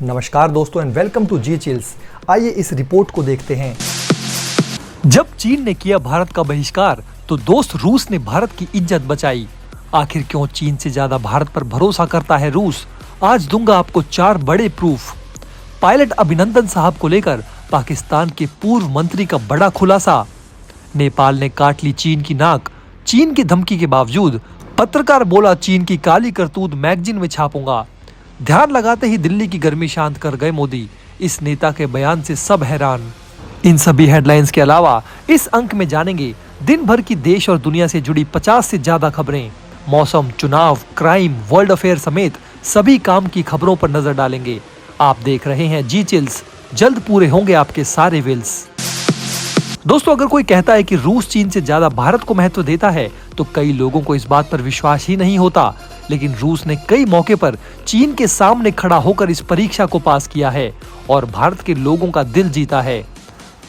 नमस्कार दोस्तों and welcome to जी चिल्स। आइए इस रिपोर्ट को देखते हैं। जब चीन ने किया भारत का बहिष्कार तो दोस्त रूस ने भारत की इज्जत बचाई। आखिर क्यों चीन से ज्यादा भारत पर भरोसा करता है रूस? आज दूंगा आपको 4 बड़े प्रूफ। पायलट अभिनंदन साहब को लेकर पाकिस्तान के पूर्व मंत्री का बड़ा खुलासा। नेपाल ने काट ली चीन की नाक। चीन की धमकी के बावजूद पत्रकार बोला चीन की काली करतूत मैगजीन में छापूंगा। ध्यान लगाते ही दिल्ली की गर्मी शांत कर गए मोदी। इस नेता के बयान से सब हैरान। इन सभी हेडलाइंस के अलावा इस अंक में जानेंगे दिन भर की देश और दुनिया से जुड़ी 50 से ज्यादा खबरें। मौसम, चुनाव, क्राइम, वर्ल्ड अफेयर समेत सभी काम की खबरों पर नजर डालेंगे। आप देख रहे हैं जी चिल्स। जल्द पूरे होंगे आपके सारे विल्स। दोस्तों, अगर कोई कहता है कि रूस चीन से ज्यादा भारत को महत्व देता है तो कई लोगों को इस बात पर विश्वास ही नहीं होता। लेकिन रूस ने कई मौके पर चीन के सामने खड़ा होकर इस परीक्षा को पास किया है और भारत के लोगों का दिल जीता है।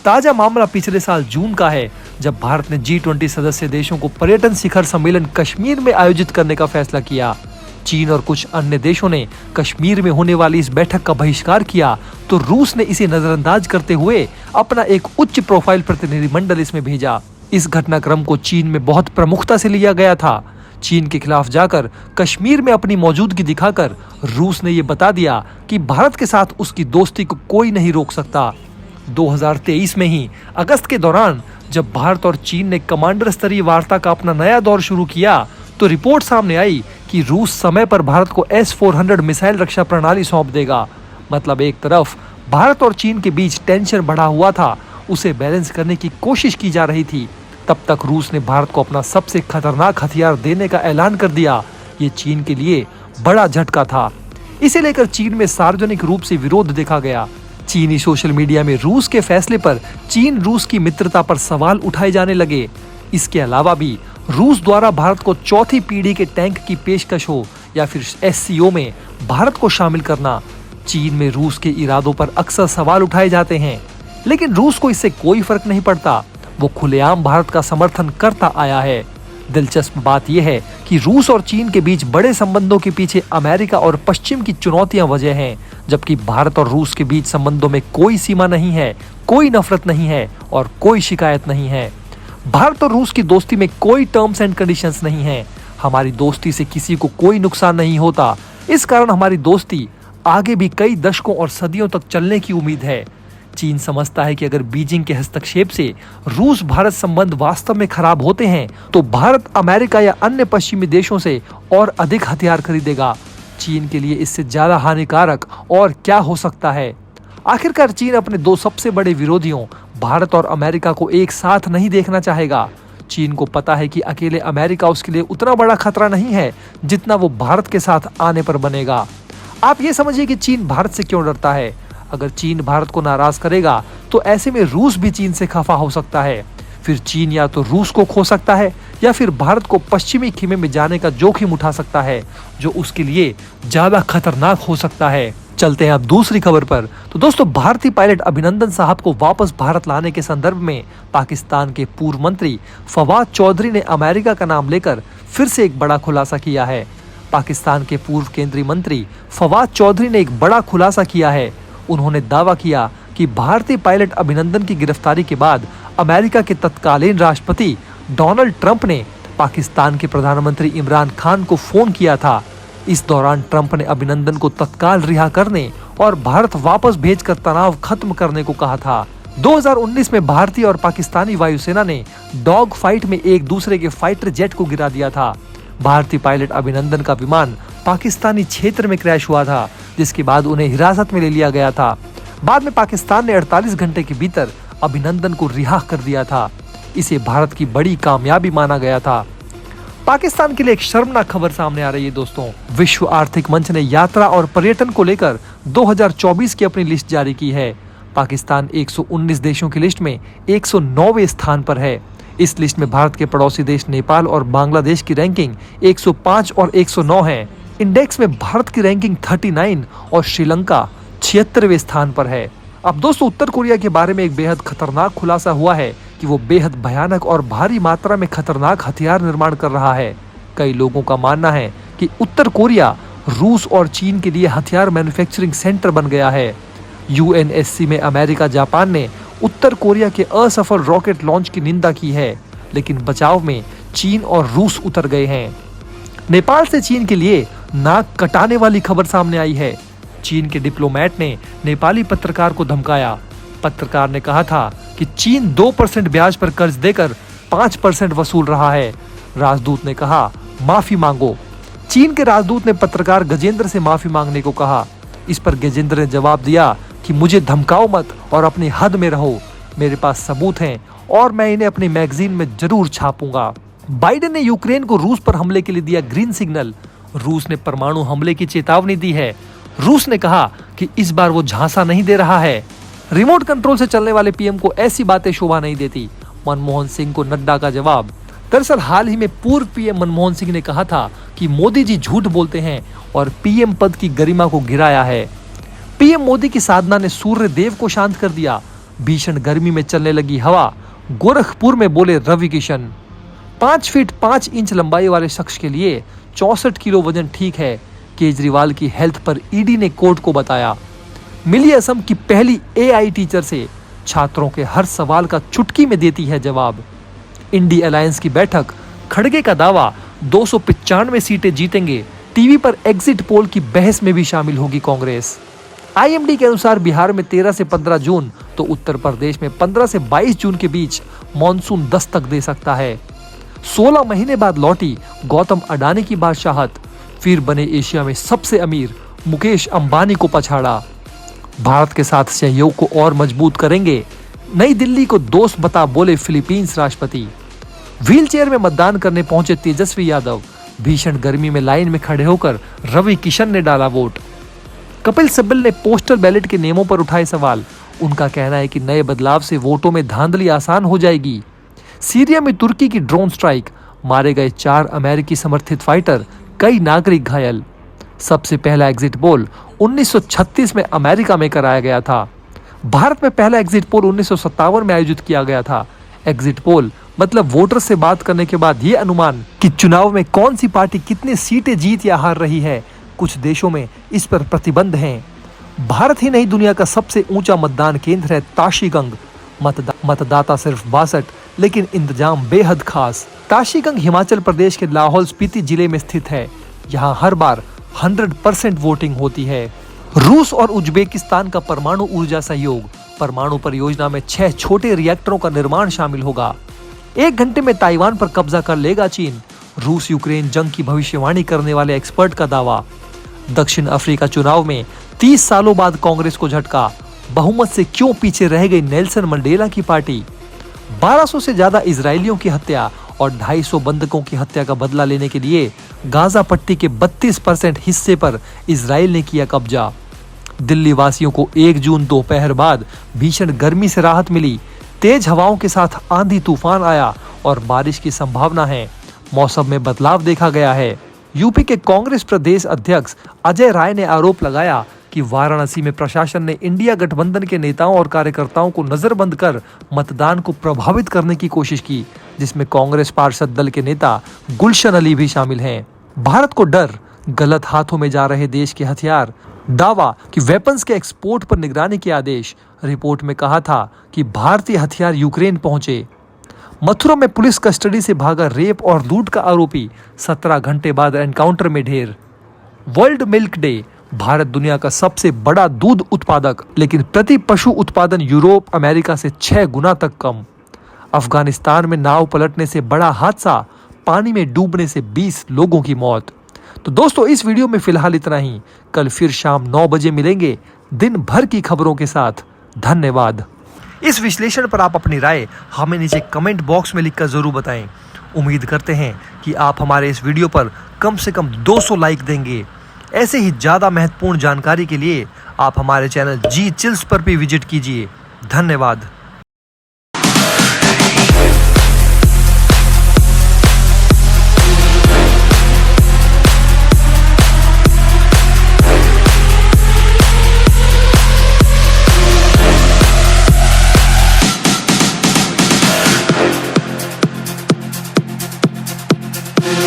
ताजा मामला पिछले साल जून का है, जब भारत ने G20 सदस्य देशों को पर्यटन शिखर सम्मेलन कश्मीर में आयोजित करने का फैसला किया। चीन और कुछ अन्य देशों ने कश्मीर में होने वाली इस बैठक का बहिष्कार किया तो रूस ने इसे नजरअंदाज करते हुए अपना एक उच्च प्रोफाइल प्रतिनिधिमंडल इसमें भेजा। इस घटनाक्रम को चीन में बहुत प्रमुखता से लिया गया था। चीन के खिलाफ जाकर कश्मीर में अपनी मौजूदगी दिखाकर रूस ने ये बता दिया कि भारत के साथ उसकी दोस्ती को कोई नहीं रोक सकता। 2023 में ही अगस्त के दौरान जब भारत और चीन ने कमांडर स्तरीय वार्ता का अपना नया दौर शुरू किया तो रिपोर्ट सामने आई कि रूस समय पर भारत को S-400 मिसाइल रक्षा प्रणाली सौंप देगा। मतलब एक तरफ भारत और चीन के बीच टेंशन बढ़ा हुआ था, उसे बैलेंस करने की कोशिश की जा रही थी। तब तक रूस ने भारत को अपना सबसे खतरनाक हथियार देने का ऐलान कर दिया। ये चीन के लिए बड़ा झटका था। इसे लेकर चीन में सार्वजनिक रूप से विरोध देखा गया। चीनी सोशल मीडिया में रूस के फैसले पर चीन रूस की मित्रता पर सवाल उठाए जाने लगे। इसके अलावा भी रूस द्वारा भारत को चौथी पीढ़ी के टैंक की पेशकश हो या फिर SCO में भारत को शामिल करना, चीन में रूस के इरादों पर अक्सर सवाल उठाए जाते हैं। लेकिन रूस को इससे कोई फर्क नहीं पड़ता। वो खुलेआम भारत का समर्थन करता आया है। दिलचस्प बात यह है कि रूस और चीन के बीच बड़े संबंधों के पीछे अमेरिका और पश्चिम की चुनौतियां वजह हैं, जबकि भारत और रूस के बीच संबंधों में कोई सीमा नहीं है, कोई नफरत नहीं है और कोई शिकायत नहीं है। भारत और रूस की दोस्ती में कोई टर्म्स एंड कंडीशंस नहीं है। हमारी दोस्ती से किसी को कोई नुकसान नहीं होता। इस कारण हमारी दोस्ती आगे भी कई दशकों और सदियों तक चलने की उम्मीद है। चीन समझता है कि अगर बीजिंग के हस्तक्षेप से रूस भारत संबंध वास्तव में खराब होते हैं तो भारत अमेरिका या अन्य पश्चिमी देशों से और अधिक हथियार खरीदेगा। चीन के लिए इससे ज्यादा हानिकारक और क्या हो सकता है? आखिरकार चीन अपने 2 सबसे बड़े विरोधियों भारत और अमेरिका को एक साथ नहीं देखना चाहेगा। चीन को पता है कि अकेले अमेरिका उसके लिए उतना बड़ा खतरा नहीं है जितना वो भारत के साथ आने पर बनेगा। आप ये समझिए कि चीन भारत से क्यों डरता है। अगर चीन भारत को नाराज करेगा तो ऐसे में रूस भी चीन से खफा हो सकता है। फिर चीन या तो रूस को खो सकता है या फिर भारत को पश्चिमी खेमे में जाने का जोखिम उठा सकता है, जो उसके लिए ज्यादा खतरनाक हो सकता है। चलते हैं अब दूसरी खबर पर। तो दोस्तों, भारतीय पायलट अभिनंदन साहब को वापस भारत लाने के संदर्भ में पाकिस्तान के पूर्व मंत्री फवाद चौधरी ने अमेरिका का नाम लेकर फिर से एक बड़ा खुलासा किया है। पाकिस्तान के पूर्व केंद्रीय मंत्री फवाद चौधरी ने एक बड़ा खुलासा किया है। उन्होंने दावा किया कि भारतीय पायलट अभिनंदन की गिरफ्तारी के बाद अमेरिका के तत्कालीन राष्ट्रपति डोनाल्ड ट्रंप ने पाकिस्तान के प्रधानमंत्री इमरान खान को फोन किया था। इस दौरान ट्रंप ने अभिनंदन को तत्काल रिहा करने और भारत वापस भेजकर तनाव खत्म करने को कहा था। 2019 में भारतीय और पाकिस्तानी वायुसेना ने डॉग फाइट में एक दूसरे के फाइटर जेट को गिरा दिया था। भारतीय पायलट अभिनंदन का विमान पाकिस्तानी क्षेत्र में क्रैश हुआ था, जिसके बाद उन्हें हिरासत में ले लिया गया था। बाद में पाकिस्तान ने 48 घंटे के भीतर अभिनंदन को रिहा कर दिया था। इसे भारत की बड़ी कामयाबी माना गया था। पाकिस्तान के लिए एक शर्मनाक खबर सामने आ रही है दोस्तों। विश्व आर्थिक मंच ने यात्रा और पर्यटन को लेकर 2024 की अपनी लिस्ट जारी की है। पाकिस्तान 119 देशों की लिस्ट में 109वें स्थान पर है। इस लिस्ट में भारत के पड़ोसी देश नेपाल और बांग्लादेश की रैंकिंग 105 और 109 है। इंडेक्स में भारत की रैंकिंग 39 और श्रीलंका 76वें स्थान पर है। अब दोस्तों, उत्तर कोरिया के बारे में एक बेहद खतरनाक खुलासा हुआ है कि वो बेहद भयानक और भारी मात्रा में खतरनाक हथियार निर्माण कर रहा है। कई लोगों का मानना है कि उत्तर कोरिया रूस और चीन के लिए हथियार मैन्युफैक्चरिंग सेंटर बन गया है। यूएनएससी में अमेरिका जापान ने उत्तर कोरिया के असफल रॉकेट लॉन्च की निंदा की है, लेकिन बचाव में चीन और रूस उतर गए हैं। नेपाल से चीन के लिए नाक कटाने वाली खबर सामने आई है। चीन के डिप्लोमेट ने नेपाली पत्रकार को धमकाया। पत्रकार ने कहा था कि चीन 2% ब्याज पर कर्ज देकर 5% वसूल रहा है। राजदूत ने कहा, माफी मांगो। चीन के राजदूत ने पत्रकार गजेंद्र से माफी मांगने को कहा। इस पर गजेंद्र ने जवाब दिया कि मुझे धमकाओ मत और अपनी हद में रहो, मेरे पास सबूत हैं और मैं इन्हें अपनी मैगजीन में जरूर छापूंगा। बाइडेन ने यूक्रेन को रूस पर हमले के लिए दिया ग्रीन सिग्नल। रूस ने परमाणु हमले की चेतावनी दी है। रूस ने कहा कि इस बार वो झांसा नहीं दे रहा है। रिमोट कंट्रोल से चलने वाले पीएम को ऐसी बातें शोभा नहीं देती। मनमोहन सिंह को नड्डा का जवाब। दरअसल हाल ही में पूर्व पीएम मनमोहन सिंह ने कहा था कि मोदी जी झूठ बोलते हैं और पीएम पद की गरिमा को गिराया है। पीएम मोदी की साधना ने सूर्य देव को शांत कर दिया। भीषण गर्मी में चलने लगी हवा। गोरखपुर में बोले रवि किशन। 5 फीट 5 इंच लंबाई वाले शख्स के लिए 64 किलो वजन ठीक है, केजरीवाल की हेल्थ पर ईडी ने कोर्ट को बताया। मिली असम की पहली एआई टीचर से छात्रों के हर सवाल का चुटकी में देती है जवाब। इंडी अलायंस की बैठक, खड़गे का दावा 295 सीटें जीतेंगे। टीवी पर एग्जिट पोल की बहस में भी शामिल होगी कांग्रेस। आईएमडी के अनुसार बिहार में 13 से 15 जून तो उत्तर प्रदेश में 15 से 22 जून के बीच मॉनसून दस्तक दे सकता है। 16 महीने बाद लौटी गौतम अडानी की बादशाहत। फिर बने एशिया में सबसे अमीर, मुकेश अंबानी को पछाड़ा। भारत के साथ सहयोग को और मजबूत करेंगे, नई दिल्ली को दोस्त बता बोले फिलीपींस राष्ट्रपति। व्हीलचेयर में मतदान करने पहुंचे तेजस्वी यादव। भीषण गर्मी में लाइन में खड़े होकर रवि किशन ने डाला वोट। कपिल सिब्बल ने पोस्टल बैलेट के नियमों पर उठाए सवाल। उनका कहना है कि नए बदलाव से वोटों में धांधली आसान हो जाएगी। सीरिया में तुर्की की ड्रोन स्ट्राइक, मारे गए 4 अमेरिकी समर्थित फाइटर, कई नागरिक घायल। सबसे पहला एग्जिट पोल 1936 में अमेरिका में कराया गया था। भारत में पहला एग्जिट पोल 1957 में आयोजित किया गया था। एग्जिट पोल मतलब वोटर से बात करने के बाद ये अनुमान कि चुनाव में कौन सी पार्टी कितनी सीटें जीत या हार रही है। कुछ देशों में इस पर प्रतिबंध हैं। भारत ही नहीं, दुनिया का सबसे ऊंचा मतदान केंद्र है ताशीगंग। मतदाता सिर्फ 62, लेकिन इंतजाम बेहद खास। ताशीगंग हिमाचल प्रदेश के लाहौल स्पीति जिले में स्थित है। यहाँ हर बार 100% वोटिंग होती है। रूस और उज्बेकिस्तान का परमाणु ऊर्जा सहयोग। परमाणु परियोजना में 6 छोटे रिएक्टरों का निर्माण शामिल होगा। 1 घंटे में ताइवान पर कब्जा कर लेगा चीन। रूस यूक्रेन जंग की भविष्यवाणी करने वाले एक्सपर्ट का दावा। दक्षिण अफ्रीका चुनाव में 30 सालों बाद कांग्रेस को झटका। बहुमत से क्यों पीछे रह गई नेल्सन मंडेला की पार्टी। 1200 से ज्यादा इजरायलियों की हत्या और 250 बंधकों की हत्या का बदला लेने के लिए गाजा पट्टी के 32% हिस्से पर इजराइल ने किया कब्जा। दिल्ली वासियों को 1 जून दोपहर बाद भीषण गर्मी से राहत मिली। तेज हवाओं के साथ आंधी तूफान आया और बारिश की संभावना है। मौसम में बदलाव देखा गया है। यूपी के कांग्रेस प्रदेश अध्यक्ष अजय राय ने आरोप लगाया कि वाराणसी में प्रशासन ने इंडिया गठबंधन के नेताओं और कार्यकर्ताओं को नजरबंद कर मतदान को प्रभावित करने की कोशिश की, जिसमें कांग्रेस पार्षद दल के नेता गुलशन अली भी शामिल हैं। भारत को डर, गलत हाथों में जा रहे देश के हथियार। दावा कि वेपन्स के एक्सपोर्ट पर निगरानी के आदेश। रिपोर्ट में कहा था कि भारतीय हथियार यूक्रेन पहुंचे। मथुरा में पुलिस कस्टडी से भागा रेप और लूट का आरोपी, 17 घंटे बाद एनकाउंटर में ढेर। World milk day. भारत दुनिया का सबसे बड़ा दूध उत्पादक, लेकिन प्रति पशु उत्पादन यूरोप अमेरिका से 6 गुना तक कम। अफगानिस्तान में नाव पलटने से बड़ा हादसा, पानी में डूबने से 20 लोगों की मौत। तो दोस्तों, इस वीडियो में फिलहाल इतना ही। कल फिर शाम 9 बजे मिलेंगे दिन भर की खबरों के साथ। धन्यवाद। इस विश्लेषण पर आप अपनी राय हमें नीचे कमेंट बॉक्स में लिखकर जरूर बताएं। उम्मीद करते हैं कि आप हमारे इस वीडियो पर कम से कम 200 लाइक देंगे। ऐसे ही ज़्यादा महत्वपूर्ण जानकारी के लिए आप हमारे चैनल जी चिल्स पर भी विजिट कीजिए। धन्यवाद।